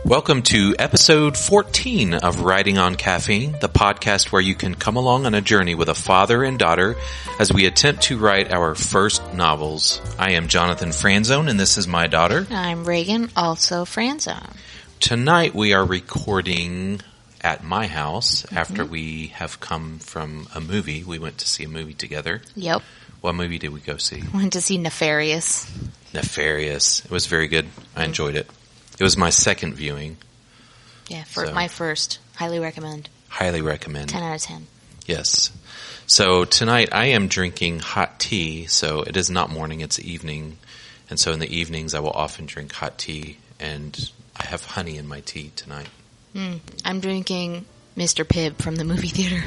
Welcome to episode 14 of Writing on Caffeine, the podcast where you can come along on a journey with a father and daughter as we attempt to write our first novels. I am Jonathan Franzone, and this is my daughter. I'm Ragan, also Franzone. Tonight we are recording at my house after we have come from a movie. We went to see a movie together. Yep. What movie did we go see? Went to see Nefarious. Nefarious. It was very good. I enjoyed it. It was my second viewing. Yeah, my first. Highly recommend. Highly recommend. 10 out of 10. Yes. So tonight I am drinking hot tea, so it is not morning, it's evening. And so in the evenings I will often drink hot tea, and I have honey in my tea tonight. I'm drinking Mr. Pibb from the movie theater.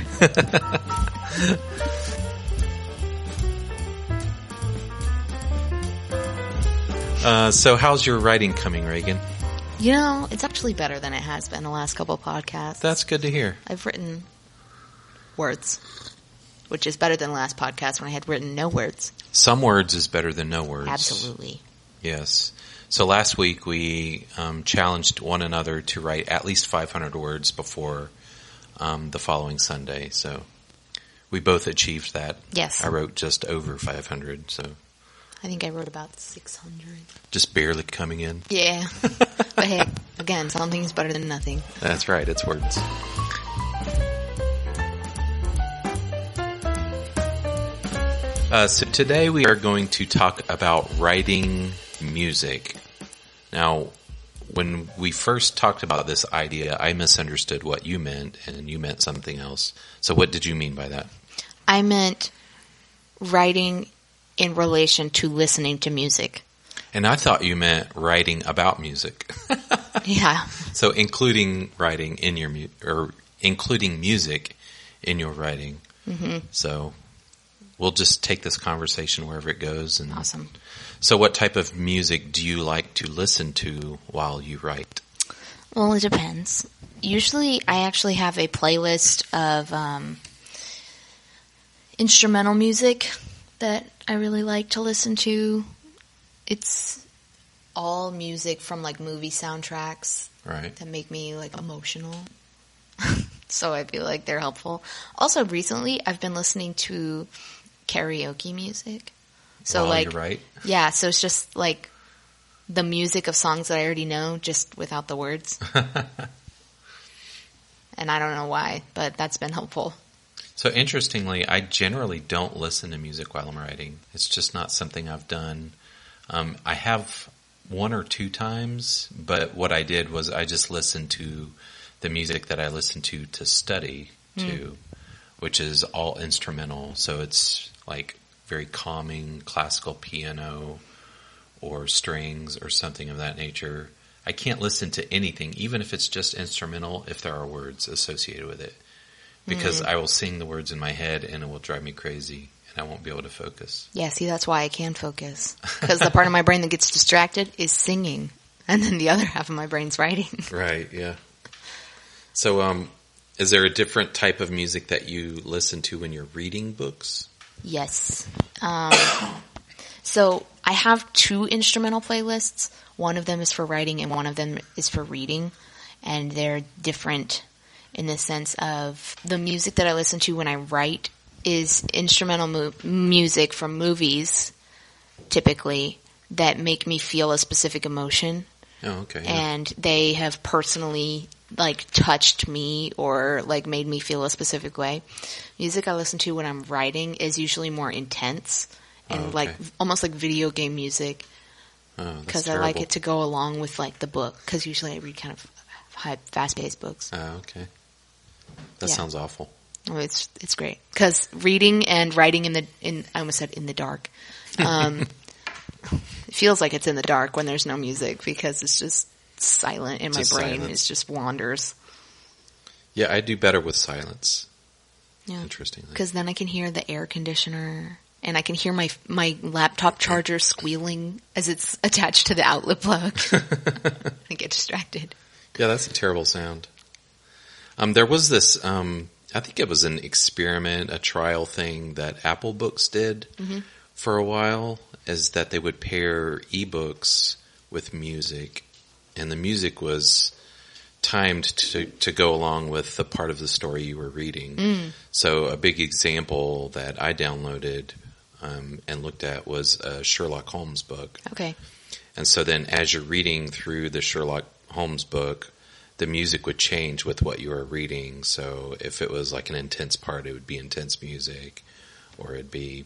So how's your writing coming, Ragan? You know, it's actually better than it has been the last couple of podcasts. That's good to hear. I've written words, which is better than the last podcast when I had written no words. Some words is better than no words. Absolutely. Yes. So last week we challenged one another to write at least 500 words before the following Sunday. So we both achieved that. Yes. I wrote just over 500, so... I think I wrote about 600. Just barely coming in. Yeah. But hey, again, something's better than nothing. That's right, it's words. So today we are going to talk about writing music. Now, when we first talked about this idea, I misunderstood what you meant, and you meant something else. So what did you mean by that? I meant writing in relation to listening to music. And I thought you meant writing about music. Yeah. So including writing in your including music in your writing. Mm-hmm. So we'll just take this conversation wherever it goes. And awesome. So what type of music do you like to listen to while you write? Well, it depends. Usually I actually have a playlist of instrumental music that I really like to listen to. It's all music from like movie soundtracks, right, that make me like emotional. So I feel like they're helpful. Also, recently I've been listening to karaoke music. So while like, you write? Yeah, so it's just like the music of songs that I already know, just without the words. And I don't know why, but that's been helpful. So interestingly, I generally don't listen to music while I'm writing. It's just not something I've done. I have one or two times, but what I did was I just listened to the music that I listen to study to, which is all instrumental. So it's like very calming classical piano or strings or something of that nature. I can't listen to anything, even if it's just instrumental, if there are words associated with it. Because I will sing the words in my head and it will drive me crazy and I won't be able to focus. Yeah, see, that's why I can focus. Because the part of my brain that gets distracted is singing. And then the other half of my brain's writing. Right, yeah. So, is there a different type of music that you listen to when you're reading books? Yes. So, I have two instrumental playlists. One of them is for writing and one of them is for reading. And they're different in the sense of the music that I listen to when I write is instrumental music from movies, typically, that make me feel a specific emotion. Oh, okay. Yeah. And they have personally, like, touched me or, like, made me feel a specific way. Music I listen to when I'm writing is usually more intense and, like, almost like video game music. Oh, because I like it to go along with, like, the book. Because usually I read kind of high, fast-paced books. Oh, okay. That sounds awful. Oh, it's great because reading and writing I almost said in the dark. It feels like it's in the dark when there's no music because it's just silent and my brain is just wanders. Yeah, I do better with silence. Yeah, interestingly, because then I can hear the air conditioner and I can hear my laptop charger squealing as it's attached to the outlet plug. I get distracted. Yeah, that's a terrible sound. There was this, I think it was an experiment, a trial thing that Apple Books did for a while, is that they would pair ebooks with music, and the music was timed to go along with the part of the story you were reading. So a big example that I downloaded and looked at was a Sherlock Holmes book. Okay. And so then as you're reading through the Sherlock Holmes book, the music would change with what you were reading. So if it was like an intense part, it would be intense music, or it'd be,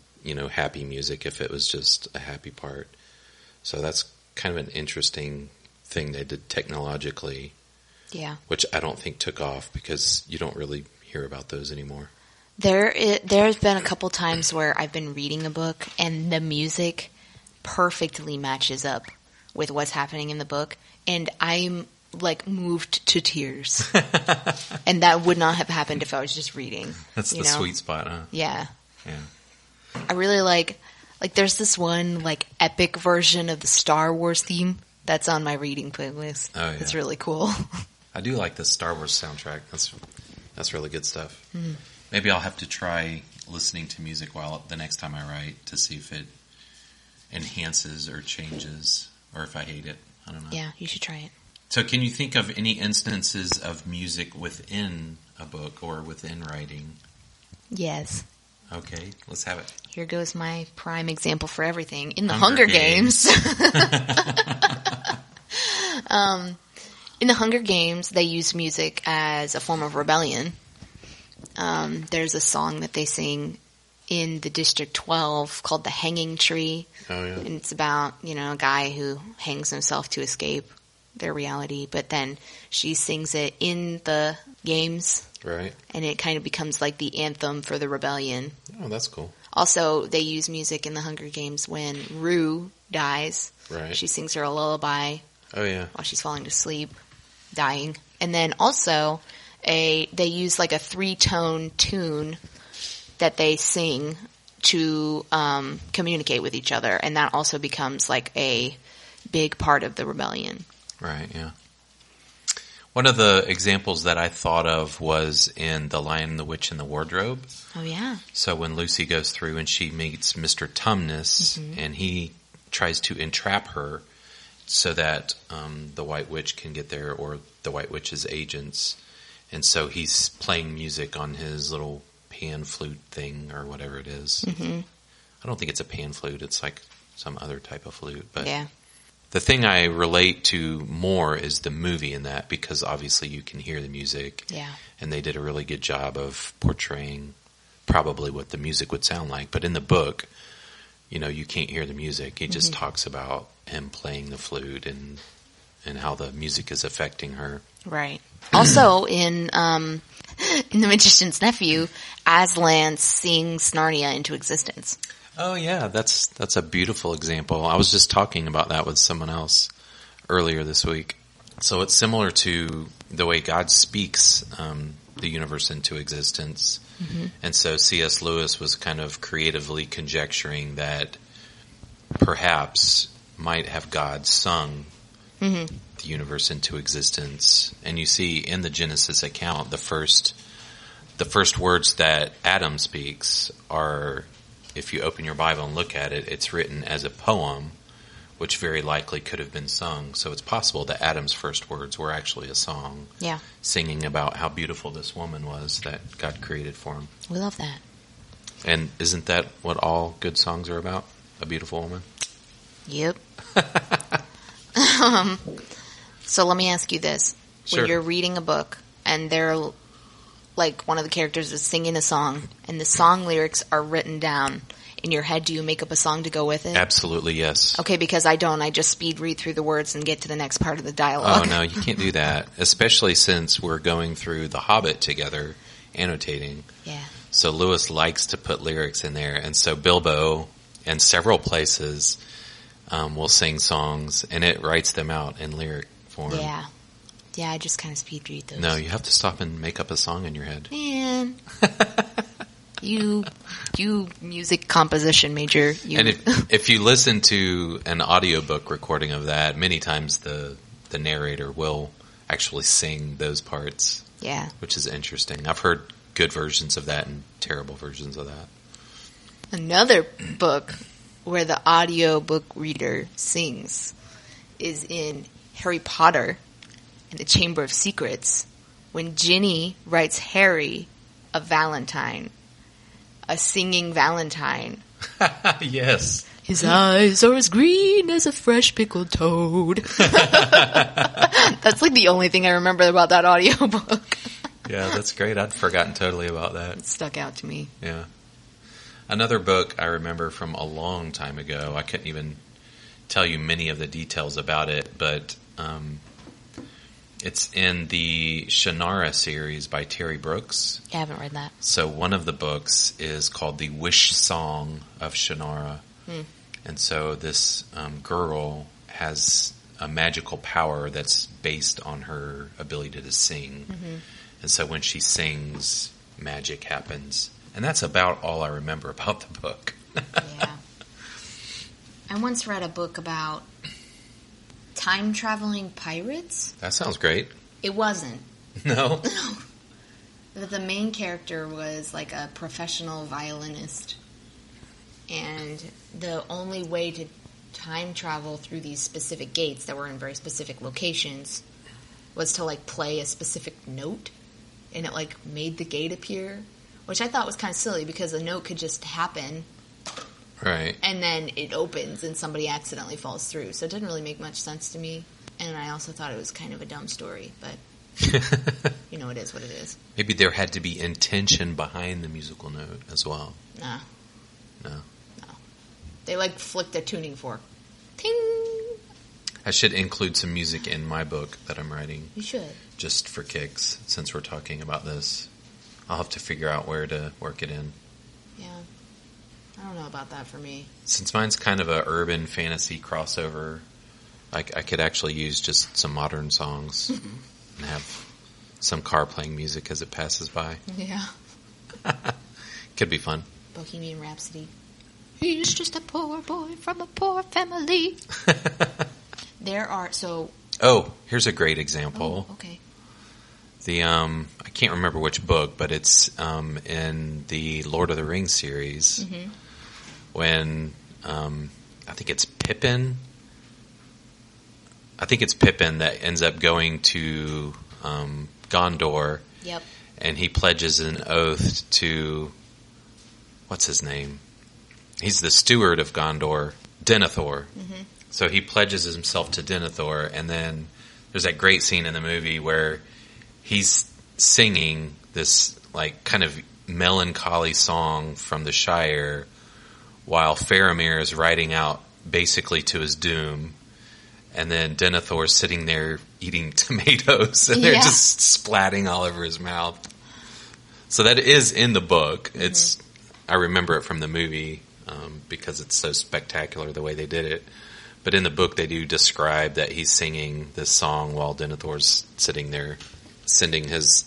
happy music if it was just a happy part. So that's kind of an interesting thing they did technologically. Yeah. Which I don't think took off because you don't really hear about those anymore. There's been a couple times where I've been reading a book and the music perfectly matches up with what's happening in the book, and I'm like moved to tears. And that would not have happened if I was just reading. That's the sweet spot, huh? Yeah. Yeah. I really like there's this one like epic version of the Star Wars theme that's on my reading playlist. Oh, yeah. It's really cool. I do like the Star Wars soundtrack. That's really good stuff. Mm. Maybe I'll have to try listening to music while the next time I write to see if it enhances or changes, or if I hate it. I don't know. Yeah, you should try it. So can you think of any instances of music within a book or within writing? Yes. Okay, let's have it. Here goes my prime example for everything. In the Hunger Games. In the Hunger Games, they use music as a form of rebellion. There's a song that they sing in the District 12 called The Hanging Tree. Oh, yeah. And it's about, a guy who hangs himself to escape their reality. But then she sings it in the games. Right. And it kind of becomes like the anthem for the rebellion. Oh, that's cool. Also, they use music in the Hunger Games when Rue dies. Right. She sings her a lullaby. Oh, yeah. While she's falling to sleep, dying. And then also, they use like a 3-tone tune that they sing to communicate with each other. And that also becomes like a big part of the rebellion. Right, yeah. One of the examples that I thought of was in The Lion, the Witch, and the Wardrobe. Oh, yeah. So when Lucy goes through and she meets Mr. Tumnus, and he tries to entrap her so that the White Witch can get there, or the White Witch's agents. And so he's playing music on his little pan flute thing, or whatever it is. Mm-hmm. I don't think it's a pan flute. It's like some other type of flute. But yeah. The thing I relate to more is the movie in that, because obviously you can hear the music. Yeah. And they did a really good job of portraying probably what the music would sound like. But in the book, you can't hear the music. He just talks about him playing the flute and how the music is affecting her. Right. Also, in The Magician's Nephew, Aslan sings Narnia into existence. Oh yeah, that's a beautiful example. I was just talking about that with someone else earlier this week. So it's similar to the way God speaks the universe into existence. Mm-hmm. And so C.S. Lewis was kind of creatively conjecturing that perhaps might have God sung the universe into existence. And you see in the Genesis account, the first words that Adam speaks are, if you open your Bible and look at it, it's written as a poem, which very likely could have been sung. So it's possible that Adam's first words were actually a song. Yeah. Singing about how beautiful this woman was that God created for him. We love that. And isn't that what all good songs are about? A beautiful woman? Yep. So let me ask you this. Sure. When you're reading a book and they're like one of the characters is singing a song and the song lyrics are written down in your head, do you make up a song to go with it? Absolutely, yes. Okay, because I don't. I just speed read through the words and get to the next part of the dialogue. Oh, no, you can't do that, especially since we're going through The Hobbit together, annotating. Yeah. So Lewis likes to put lyrics in there, and so Bilbo, in several places, will sing songs, and it writes them out in lyric form. Yeah. Yeah, I just kind of speed read those. No, you have to stop and make up a song in your head. Man. You music composition major. And if you listen to an audiobook recording of that, many times the narrator will actually sing those parts. Yeah. Which is interesting. I've heard good versions of that and terrible versions of that. Another book where the audiobook reader sings is in Harry Potter in the Chamber of Secrets when Ginny writes Harry a Valentine, a singing Valentine. Yes. His eyes are as green as a fresh pickled toad. That's like the only thing I remember about that audiobook. Yeah, that's great. I'd forgotten totally about that. It stuck out to me. Yeah. Another book I remember from a long time ago, I couldn't even tell you many of the details about it, but it's in the Shannara series by Terry Brooks. Yeah, I haven't read that. So one of the books is called The Wish Song of Shannara. And so this girl has a magical power that's based on her ability to sing. And so when she sings, magic happens. And that's about all I remember about the book. Yeah. I once read a book about time-traveling pirates. That sounds great. It wasn't. No? But the main character was like a professional violinist. And the only way to time travel through these specific gates that were in very specific locations was to like play a specific note. And it like made the gate appear, which I thought was kind of silly because a note could just happen. Right. And then it opens and somebody accidentally falls through. So it didn't really make much sense to me. And I also thought it was kind of a dumb story, but you know, it is what it is. Maybe there had to be intention behind the musical note as well. Nah. No. They like flicked a tuning fork. Ting! I should include some music in my book that I'm writing. You should. Just for kicks, since we're talking about this. I'll have to figure out where to work it in. Yeah. I don't know about that for me. Since mine's kind of a urban fantasy crossover, I could actually use just some modern songs and have some car playing music as it passes by. Yeah. Could be fun. Bohemian Rhapsody. He's just a poor boy from a poor family. There are, so... Oh, here's a great example. Oh, okay. The I can't remember which book, but it's in the Lord of the Rings series when I think it's Pippin. I think it's Pippin that ends up going to Gondor. Yep. And he pledges an oath to, what's his name? He's the steward of Gondor, Denethor. So he pledges himself to Denethor, and then there's that great scene in the movie where he's singing this like kind of melancholy song from the Shire while Faramir is riding out basically to his doom, and then Denethor's sitting there eating tomatoes and they're just splatting all over his mouth. So that is in the book. It's I remember it from the movie because it's so spectacular the way they did it. But in the book, they do describe that he's singing this song while Denethor's sitting there, sending his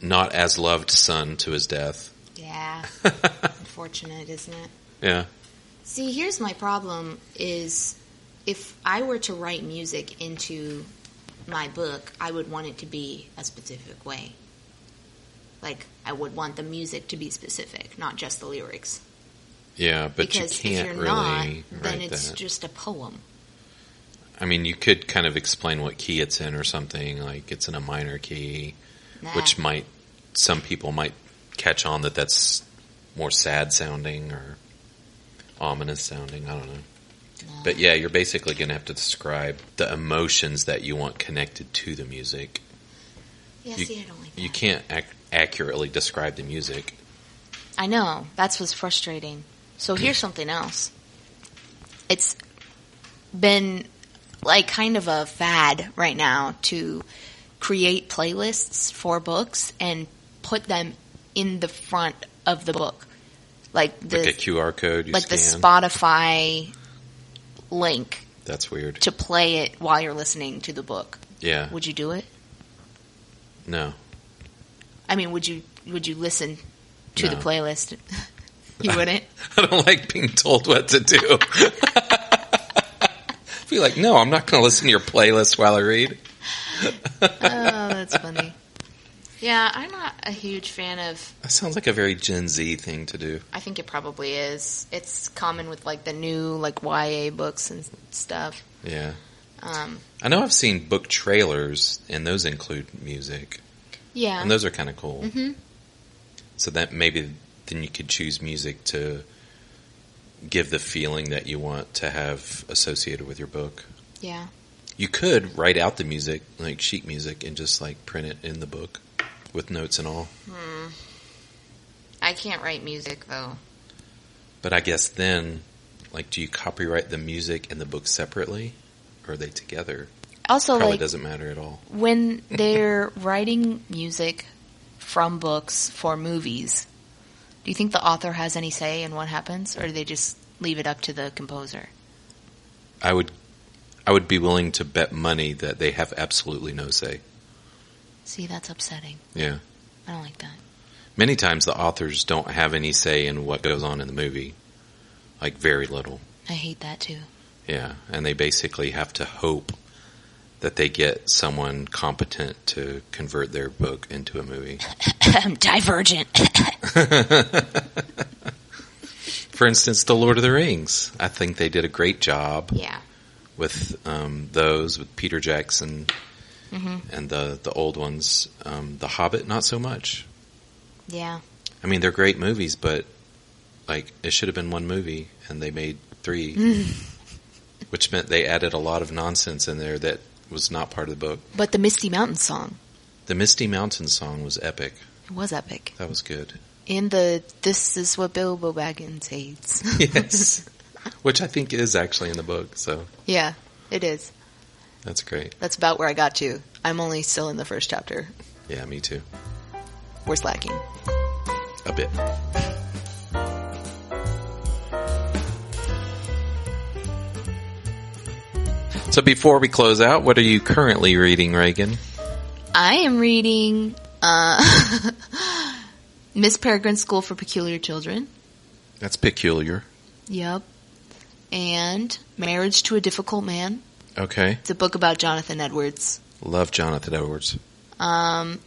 not as loved son to his death. Yeah. Unfortunate, isn't it? Yeah. See, here's my problem is if I were to write music into my book, I would want it to be a specific way. Like, I would want the music to be specific, not just the lyrics. Yeah, but because you can't if you're really not, then write it's that. just a poem. I mean, you could kind of explain what key it's in or something, like it's in a minor key, which some people might catch on that that's more sad sounding or ominous sounding, I don't know. No. But yeah, you're basically going to have to describe the emotions that you want connected to the music. Yeah, I don't like that. You can't accurately describe the music. I know. That's what's frustrating. So here's something else. It's been like kind of a fad right now to create playlists for books and put them in the front of the book. Like a QR code you like scan? the Spotify link. That's weird. To play it while you're listening to the book. Yeah. Would you do it? No. I mean, would you listen to the playlist? You wouldn't? I don't like being told what to do. Be like, no, I'm not going to listen to your playlist while I read. Oh, that's funny. Yeah, I'm not a huge fan of... That sounds like a very Gen Z thing to do. I think it probably is. It's common with, like, the new, like, YA books and stuff. Yeah. I know I've seen book trailers, and those include music. Yeah. And those are kind of cool. Mm-hmm. So that maybe then you could choose music to give the feeling that you want to have associated with your book. Yeah. You could write out the music, like sheet music, and just like print it in the book with notes and all. I can't write music, though. But I guess then, like, do you copyright the music and the book separately? Or are they together? Also, Probably like, doesn't matter at all. when they're writing music from books for movies, do you think the author has any say in what happens, or do they just leave it up to the composer? I would be willing to bet money that they have absolutely no say. See, that's upsetting. Yeah. I don't like that. Many times the authors don't have any say in what goes on in the movie. Like, very little. I hate that, too. Yeah, and they basically have to hope that they get someone competent to convert their book into a movie. Divergent. For instance, The Lord of the Rings. I think they did a great job Yeah. with those, with Peter Jackson and the old ones. The Hobbit, not so much. Yeah. I mean, they're great movies, but like it should have been one movie, and they made 3. Which meant they added a lot of nonsense in there that was not part of the book. But the Misty Mountain song. The Misty Mountain song was epic. It was epic. That was good. And this is what Bilbo Baggins hates. Yes. Which I think is actually in the book, so. Yeah, it is. That's great. That's about where I got to. I'm only still in the first chapter. Yeah, me too. We're slacking. A bit. So before we close out, what are you currently reading, Ragan? I am reading Miss Peregrine's School for Peculiar Children. That's peculiar. Yep. And Marriage to a Difficult Man. Okay. It's a book about Jonathan Edwards. Love Jonathan Edwards. And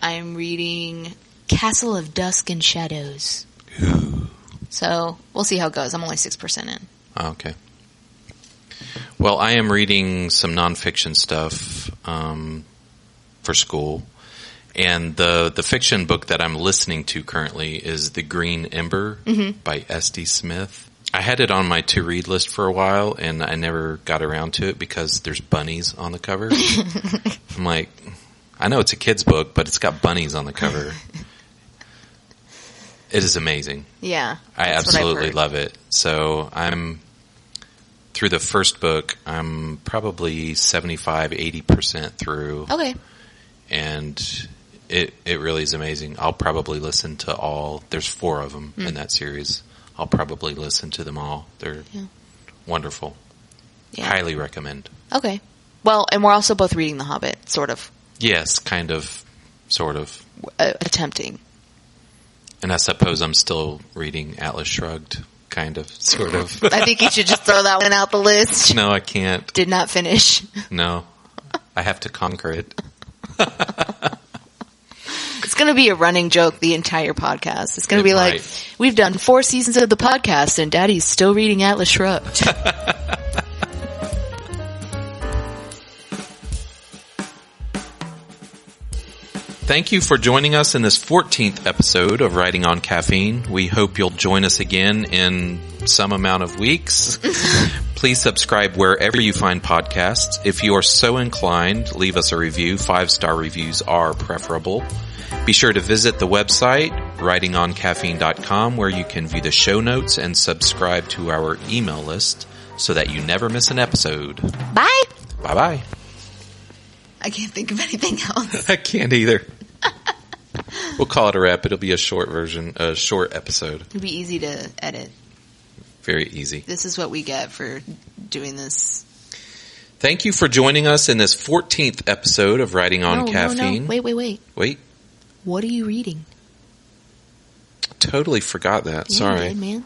I'm reading Castle of Dusk and Shadows. Ooh. So we'll see how it goes. I'm only 6% in. Okay. Well, I am reading some nonfiction stuff for school. And the fiction book that I'm listening to currently is The Green Ember by S.D. Smith. I had it on my to-read list for a while, and I never got around to it because there's bunnies on the cover. I'm like, I know it's a kid's book, but it's got bunnies on the cover. It is amazing. Yeah. I absolutely love it. So I'm, through the first book, I'm probably 75-80% through. Okay. And it really is amazing. I'll probably listen to all. There's 4 of them in that series. I'll probably listen to them all. They're wonderful. Yeah. Highly recommend. Okay. Well, and we're also both reading The Hobbit, sort of. Yes, kind of, sort of. Attempting. And I suppose I'm still reading Atlas Shrugged, kind of, sort of. I think you should just throw that one out the list. No, I can't. Did not finish. No. I have to conquer it. It's going to be a running joke the entire podcast. It's going to be like, we've done 4 seasons of the podcast and Daddy's still reading Atlas Shrugged. Thank you for joining us in this 14th episode of Writing on Caffeine. We hope you'll join us again in some amount of weeks. Please subscribe wherever you find podcasts. If you are so inclined, leave us a review. 5-star reviews are preferable. Be sure to visit the website, writingoncaffeine.com, where you can view the show notes and subscribe to our email list so that you never miss an episode. Bye. Bye-bye. I can't think of anything else. I can't either. We'll call it a wrap. It'll be a short version, a short episode. It'll be easy to edit. Very easy. This is what we get for doing this. Thank you for joining us in this 14th episode of Writing on Caffeine. No. Wait. Wait. What are you reading? Totally forgot that. Yeah, Sorry. you did, man.